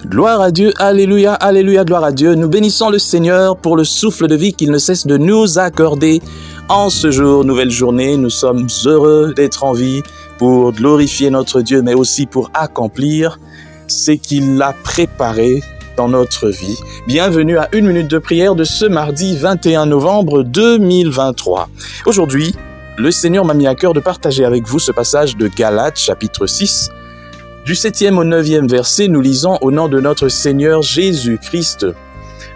Gloire à Dieu, alléluia, alléluia, gloire à Dieu. Nous bénissons le Seigneur pour le souffle de vie qu'il ne cesse de nous accorder en ce jour, nouvelle journée. Nous sommes heureux d'être en vie pour glorifier notre Dieu, mais aussi pour accomplir ce qu'il a préparé dans notre vie. Bienvenue à une minute de prière de ce mardi 21 novembre 2023. Aujourd'hui, le Seigneur m'a mis à cœur de partager avec vous ce passage de Galates, chapitre 6. Du 7e au 9e verset, nous lisons au nom de notre Seigneur Jésus-Christ.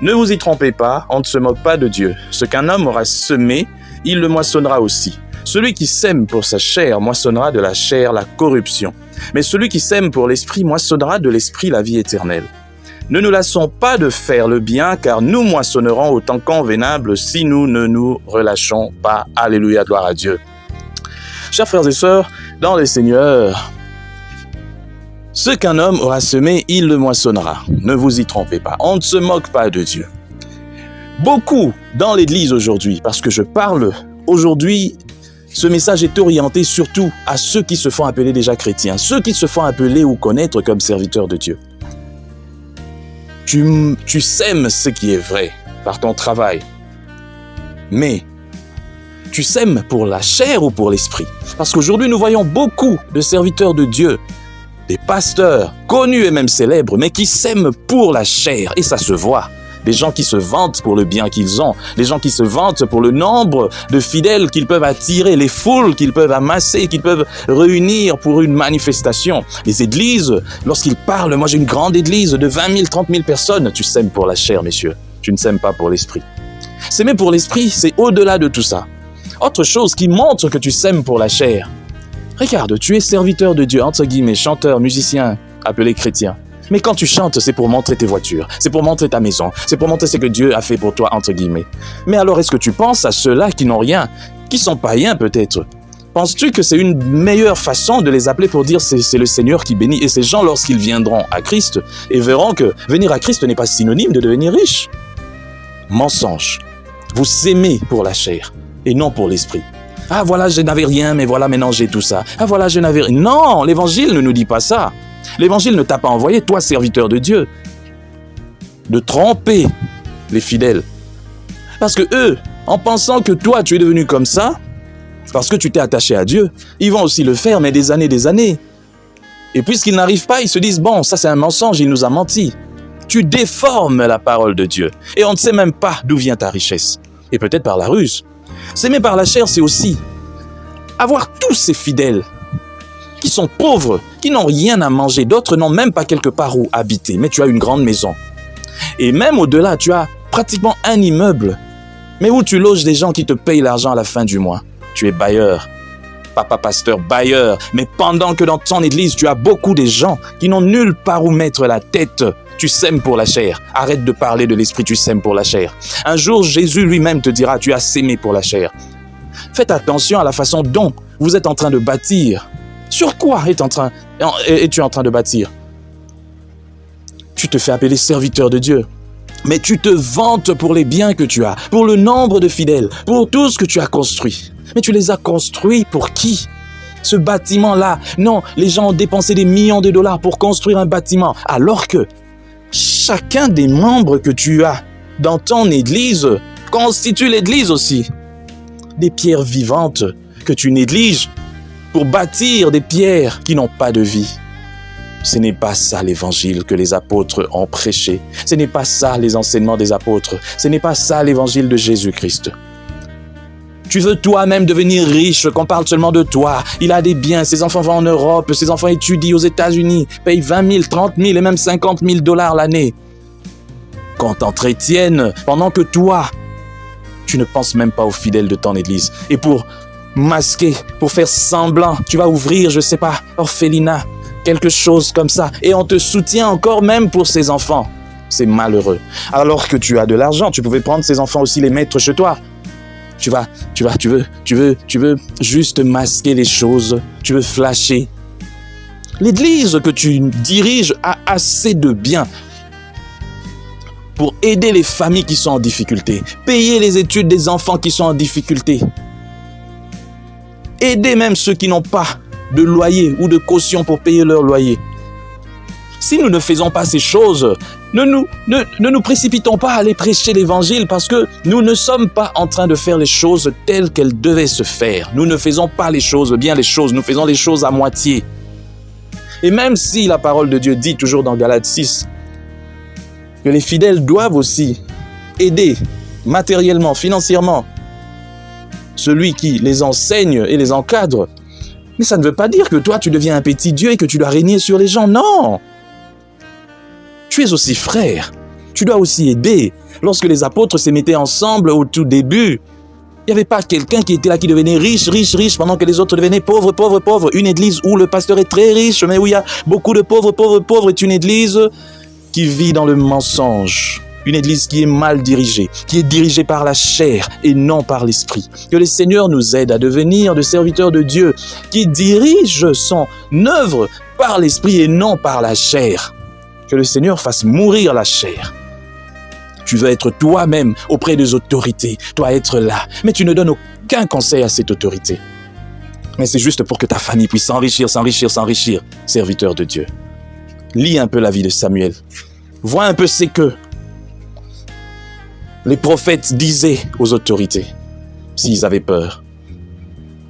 Ne vous y trompez pas, on ne se moque pas de Dieu. Ce qu'un homme aura semé, il le moissonnera aussi. Celui qui sème pour sa chair moissonnera de la chair la corruption. Mais celui qui sème pour l'esprit moissonnera de l'esprit la vie éternelle. Ne nous lassons pas de faire le bien, car nous moissonnerons au temps convenable si nous ne nous relâchons pas. Alléluia, gloire à Dieu. Chers frères et sœurs, dans le Seigneur, ce qu'un homme aura semé, il le moissonnera. Ne vous y trompez pas, on ne se moque pas de Dieu. Beaucoup dans l'Église aujourd'hui, parce que je parle aujourd'hui, ce message est orienté surtout à ceux qui se font appeler déjà chrétiens, ceux qui se font appeler ou connaître comme serviteurs de Dieu. Tu sèmes ce qui est vrai par ton travail, mais tu sèmes pour la chair ou pour l'esprit? Parce qu'aujourd'hui, nous voyons beaucoup de serviteurs de Dieu, des pasteurs connus et même célèbres, mais qui sèment pour la chair, et ça se voit. Des gens qui se vantent pour le bien qu'ils ont, des gens qui se vantent pour le nombre de fidèles qu'ils peuvent attirer, les foules qu'ils peuvent amasser, qu'ils peuvent réunir pour une manifestation. Les églises, lorsqu'ils parlent, moi j'ai une grande église de 20 000, 30 000 personnes, tu sèmes pour la chair, messieurs, tu ne sèmes pas pour l'esprit. S'aimer pour l'esprit, c'est au-delà de tout ça. Autre chose qui montre que tu sèmes pour la chair. Regarde, tu es serviteur de Dieu, entre guillemets, chanteur, musicien, appelé chrétien. Mais quand tu chantes, c'est pour montrer tes voitures, c'est pour montrer ta maison, c'est pour montrer ce que Dieu a fait pour toi, entre guillemets. Mais alors, est-ce que tu penses à ceux-là qui n'ont rien, qui sont païens peut-être? Penses-tu que c'est une meilleure façon de les appeler pour dire c'est le Seigneur qui bénit? Et ces gens, lorsqu'ils viendront à Christ, et verront que venir à Christ n'est pas synonyme de devenir riche. Mensonge. Vous s'aimez pour la chair et non pour l'esprit. Ah voilà, je n'avais rien, mais voilà, maintenant j'ai tout ça. Ah voilà, je n'avais rien. Non, l'évangile ne nous dit pas ça. L'évangile ne t'a pas envoyé, toi, serviteur de Dieu, de tromper les fidèles. Parce que eux, en pensant que toi, tu es devenu comme ça, parce que tu t'es attaché à Dieu, ils vont aussi le faire, mais des années. Et puisqu'ils n'arrivent pas, ils se disent, bon, ça c'est un mensonge, il nous a menti. Tu déformes la parole de Dieu. Et on ne sait même pas d'où vient ta richesse. Et peut-être par la ruse. S'aimer par la chair, c'est aussi avoir tous ces fidèles qui sont pauvres, qui n'ont rien à manger, d'autres n'ont même pas quelque part où habiter, mais tu as une grande maison. Et même au-delà, tu as pratiquement un immeuble, mais où tu loges des gens qui te payent l'argent à la fin du mois. Tu es bailleur, papa pasteur, bailleur, mais pendant que dans ton église, tu as beaucoup de gens qui n'ont nulle part où mettre la tête. Tu sèmes pour la chair. Arrête de parler de l'esprit, tu sèmes pour la chair. Un jour, Jésus lui-même te dira, tu as sémé pour la chair. Faites attention à la façon dont vous êtes en train de bâtir. Sur quoi es-tu en train de bâtir? Tu te fais appeler serviteur de Dieu, mais tu te vantes pour les biens que tu as, pour le nombre de fidèles, pour tout ce que tu as construit. Mais tu les as construits pour qui? Ce bâtiment-là, non, les gens ont dépensé des millions de dollars pour construire un bâtiment, alors que chacun des membres que tu as dans ton église constitue l'église aussi. Des pierres vivantes que tu négliges pour bâtir des pierres qui n'ont pas de vie. Ce n'est pas ça l'évangile que les apôtres ont prêché. Ce n'est pas ça les enseignements des apôtres. Ce n'est pas ça l'évangile de Jésus-Christ. Tu veux toi-même devenir riche, qu'on parle seulement de toi. Il a des biens, ses enfants vont en Europe, ses enfants étudient aux États-Unis, payent 20 000, 30 000 et même 50 000 $ l'année. Qu'on t'entretienne pendant que toi, tu ne penses même pas aux fidèles de ton église. Et pour masquer, pour faire semblant, tu vas ouvrir, je sais pas, orphelinat, quelque chose comme ça. Et on te soutient encore même pour ces enfants. C'est malheureux. Alors que tu as de l'argent, tu pouvais prendre ces enfants aussi, les mettre chez toi. Tu veux juste masquer les choses, tu veux flasher. L'église que tu diriges a assez de biens pour aider les familles qui sont en difficulté, payer les études des enfants qui sont en difficulté, aider même ceux qui n'ont pas de loyer ou de caution pour payer leur loyer. si nous ne faisons pas ces choses, ne nous précipitons pas à aller prêcher l'évangile parce que nous ne sommes pas en train de faire les choses telles qu'elles devaient se faire. Nous ne faisons pas les choses, nous faisons les choses à moitié. Et même si la parole de Dieu dit toujours dans Galates 6 que les fidèles doivent aussi aider matériellement, financièrement, celui qui les enseigne et les encadre, mais ça ne veut pas dire que toi tu deviens un petit Dieu et que tu dois régner sur les gens, non! Tu es aussi frère, tu dois aussi aider. Lorsque les apôtres se mettaient ensemble au tout début, il n'y avait pas quelqu'un qui était là qui devenait riche, pendant que les autres devenaient pauvres. Une église où le pasteur est très riche, mais où il y a beaucoup de pauvres, est une église qui vit dans le mensonge. Une église qui est mal dirigée, qui est dirigée par la chair et non par l'esprit. Que le Seigneur nous aide à devenir des serviteurs de Dieu qui dirigent son œuvre par l'esprit et non par la chair. Que le Seigneur fasse mourir la chair. Tu veux être toi-même auprès des autorités, toi être là, mais tu ne donnes aucun conseil à cette autorité. Mais c'est juste pour que ta famille puisse s'enrichir, serviteur de Dieu. Lis un peu la vie de Samuel. Vois un peu ce que les prophètes disaient aux autorités s'ils avaient peur.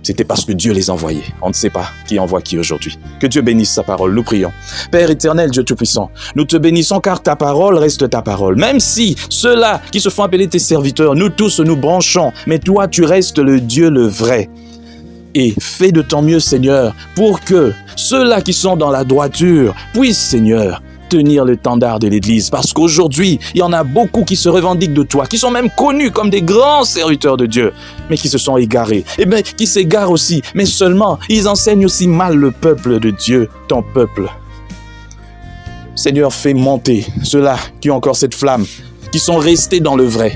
C'était parce que Dieu les envoyait. On ne sait pas qui envoie qui aujourd'hui. Que Dieu bénisse sa parole, nous prions. Père éternel, Dieu Tout-Puissant, nous te bénissons car ta parole reste ta parole. Même si ceux-là qui se font appeler tes serviteurs, nous tous nous branchons, mais toi tu restes le Dieu le vrai. Et fais de ton mieux, Seigneur, pour que ceux-là qui sont dans la droiture puissent, Seigneur, tenir l'étendard de l'Église. Parce qu'aujourd'hui, il y en a beaucoup qui se revendiquent de toi, qui sont même connus comme des grands serviteurs de Dieu, mais qui se sont égarés. Et bien, qui s'égarent aussi, mais seulement, ils enseignent aussi mal le peuple de Dieu, ton peuple. Seigneur, fais monter ceux-là qui ont encore cette flamme, qui sont restés dans le vrai,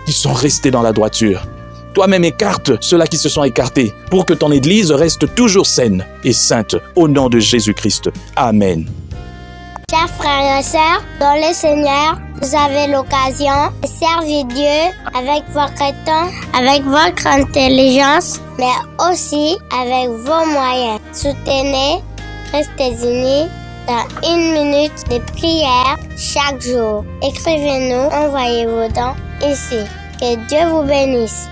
qui sont restés dans la droiture. Toi-même écarte ceux-là qui se sont écartés pour que ton Église reste toujours saine et sainte au nom de Jésus-Christ. Amen. Chers frères et sœurs, dans le Seigneur, vous avez l'occasion de servir Dieu avec votre temps, avec votre intelligence, mais aussi avec vos moyens. Soutenez, restez unis dans 1 minute de prière chaque jour. Écrivez-nous, envoyez vos dons ici. Que Dieu vous bénisse.